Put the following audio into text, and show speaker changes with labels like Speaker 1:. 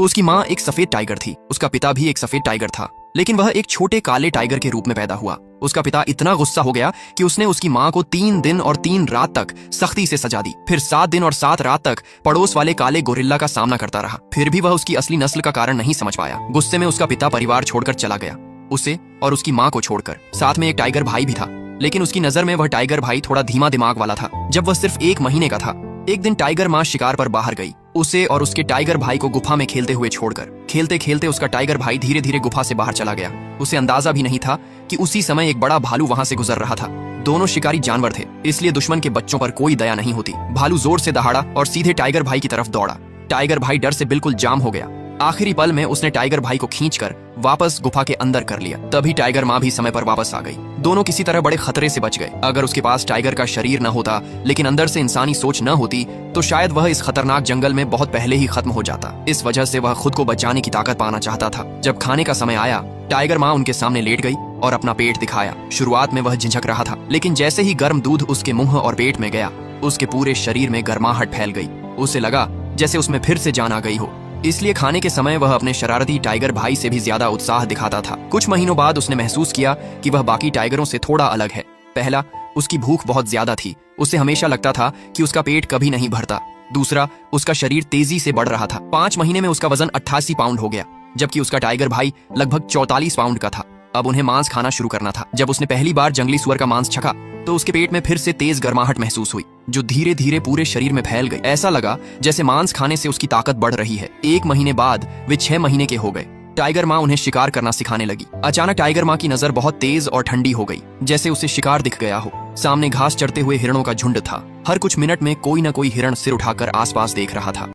Speaker 1: उसकी माँ एक सफेद टाइगर थी, उसका पिता भी एक सफेद टाइगर था, लेकिन वह एक छोटे काले टाइगर के रूप में पैदा हुआ। उसका पिता इतना गुस्सा हो गया कि उसने उसकी माँ को 3 दिन और 3 रात तक सख्ती से सजा दी। फिर 7 दिन और 7 रात तक पड़ोस वाले काले गोरिल्ला का सामना करता रहा। फिर भी वह उसकी असली नस्ल का कारण नहीं समझ पाया। गुस्से में उसका पिता परिवार छोड़कर चला गया, उसे और उसकी माँ को छोड़कर। साथ में एक टाइगर भाई भी था, लेकिन उसकी नजर में वह टाइगर भाई थोड़ा धीमा दिमाग वाला था। जब वह सिर्फ 1 महीने का था, एक दिन टाइगर माँ शिकार पर बाहर गई, उसे और उसके टाइगर भाई को गुफा में खेलते हुए छोड़कर। खेलते खेलते उसका टाइगर भाई धीरे धीरे गुफा से बाहर चला गया। उसे अंदाजा भी नहीं था कि उसी समय एक बड़ा भालू वहां से गुजर रहा था। दोनों शिकारी जानवर थे, इसलिए दुश्मन के बच्चों पर कोई दया नहीं होती। भालू जोर से दहाड़ा और सीधे टाइगर भाई की तरफ दौड़ा। टाइगर भाई डर से बिल्कुल जाम हो गया। आखिरी पल में उसने टाइगर भाई को खींचकर वापस गुफा के अंदर कर लिया। तभी टाइगर माँ भी समय पर वापस आ गई। दोनों किसी तरह बड़े खतरे से बच गए। अगर उसके पास टाइगर का शरीर न होता, लेकिन अंदर से इंसानी सोच न होती, तो शायद वह इस खतरनाक जंगल में बहुत पहले ही खत्म हो जाता। इस वजह से वह खुद को बचाने की ताकत पाना चाहता था। जब खाने का समय आया, टाइगर माँ उनके सामने लेट गई और अपना पेट दिखाया। शुरुआत में वह झिझक रहा था, लेकिन जैसे ही गर्म दूध उसके मुंह और पेट में गया, उसके पूरे शरीर में गर्माहट फैल गई। उसे लगा जैसे उसमें फिर से जान आ गई हो। इसलिए खाने के समय वह अपने शरारती टाइगर भाई से भी ज्यादा उत्साह दिखाता था। कुछ महीनों बाद उसने महसूस किया कि वह बाकी टाइगरों से थोड़ा अलग है। पहला, उसकी भूख बहुत ज्यादा थी। उसे हमेशा लगता था कि उसका पेट कभी नहीं भरता। दूसरा, उसका शरीर तेजी से बढ़ रहा था। 5 महीने में उसका वजन 88 पाउंड हो गया, जबकि उसका टाइगर भाई लगभग 44 पाउंड का था। अब उन्हें मांस खाना शुरू करना था। जब उसने पहली बार जंगली सुअर का मांस चखा, तो उसके पेट में फिर से तेज गर्माहट महसूस हुई, जो धीरे धीरे पूरे शरीर में फैल गई। ऐसा लगा जैसे मांस खाने से उसकी ताकत बढ़ रही है। 1 महीने बाद वे 6 महीने के हो गए। टाइगर माँ उन्हें शिकार करना सिखाने लगी। अचानक टाइगर माँ की नजर बहुत तेज और ठंडी हो गई, जैसे उसे शिकार दिख गया हो। सामने घास चरते हुए हिरणों का झुंड था। हर कुछ मिनट में कोई न कोई हिरण सिर उठाकर आसपास देख रहा था।